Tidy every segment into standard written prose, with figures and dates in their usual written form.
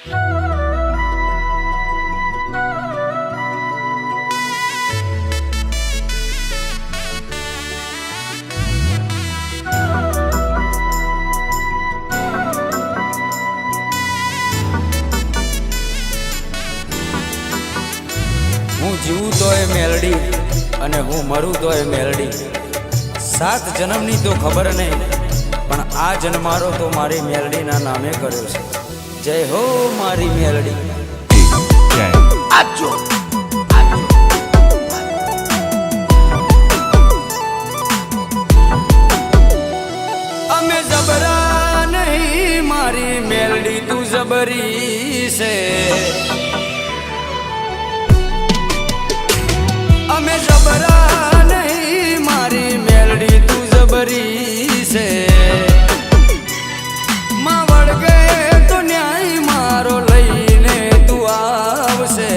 હું જીવું તોય મેલડી અને હું મરું તોય મેલડી. 7 જન્મની તો ખબર નહીં, પણ આ જન્મારો તો મારી મેલડીના નામે કર્યો છે. જય હો મારી મેલડી. આજો અમે જબરા નહીં, મારી મેલડી તું જબરી છે. અમે જબરા નહીં, મારી મેલડી તું જબરી છે. માં વળગે તો ન્યાય મારો લઈને તું આવશે.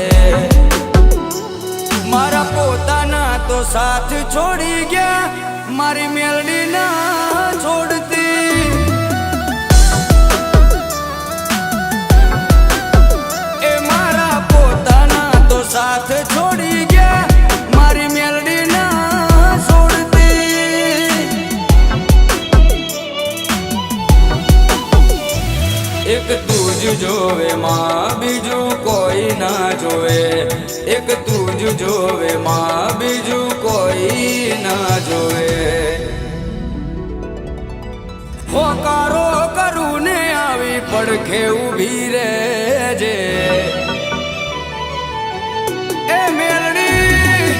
મારા પોતાના તો સાથ છોડી ગયા, મારી મેલડી ના છોડતી. એ મારા પોતાના તો સાથ છોડી ગયા, મારી મેલડી ના છોડતી. એક તું જ જોવે માં, બીજું કોઈ ના જોવે. એક તું જ જોવે માં, બીજું કોઈ ના જોવે. હોકારો કરું ને આવી પડખે ઊભી રહેજે. એ મેલડી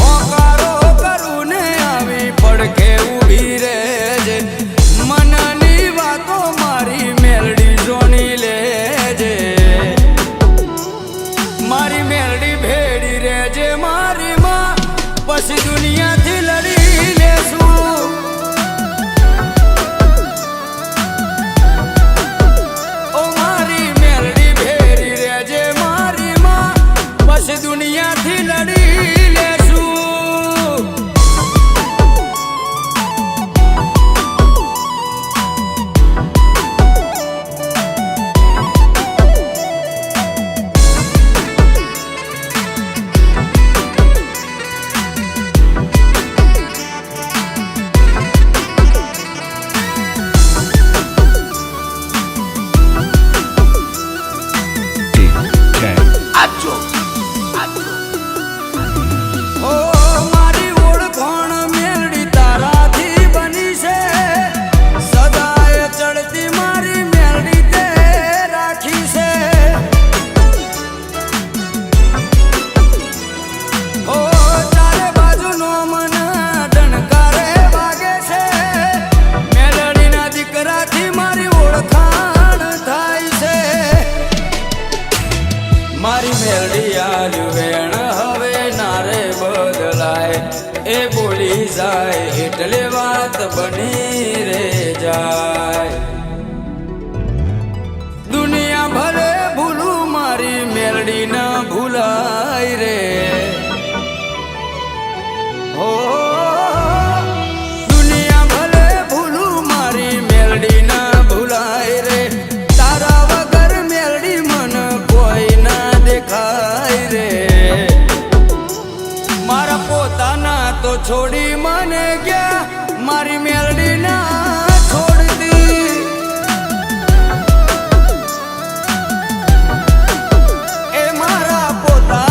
હોકારો કરું ને આવી પડખે ઊભી રહેજે. મનની વાતો મારી મેલડી જોની લેજે. મારી મેલડી ભેડી રહેજે મારી માં, પછી દુનિયાથી લડી લેશું. ઓ મારી મેલડી ભેડી રહેજે મારી માં, પછી દુનિયાથી લડી લેશું. આજો ઓ મારી ઓળખાણ મેલડી તારાથી બની છે. સદાય ચડતી મારી મેલડી તે રાખી છે. ઓ ચારે બાજુનો મન ડણકારે વાગે છે. મેલડીના દીકરાથી મારી ઓળખાણ થાય છે. મારી મેલડી આલ્યું વેણ હવે નારે બદલાય. એ બોલી જાય એટલે વાત બની રે જાય. દુનિયા ભલે ભૂલું મારી મેલડી ના ભૂલાય રે. હો દુનિયા ભલે ભૂલું મારી મેલડી ના ભૂલાય રે. તારા વગર મેલડી મન કોઈ ના દેખાય રે. મારા પોતાના તો છોડી મને ગયા, મારી મેલડી ના છોડતી. એ મારા પોતા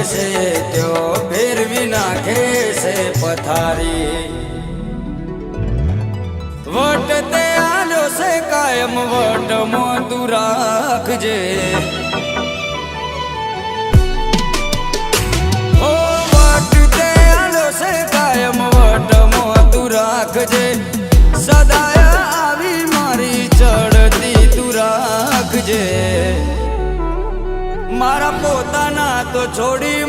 છે ત્યો ફેરવી નાખે છે પથારી વટ તે આલ્યો છે કાયમ વટમાં તું રાખજે ઓ વટ તે આલ્યો છે કાયમ વટમાં તું રાખજે સદાય આવી મારી ચડતી તું રાખજે મારા પોતાના તો છોડી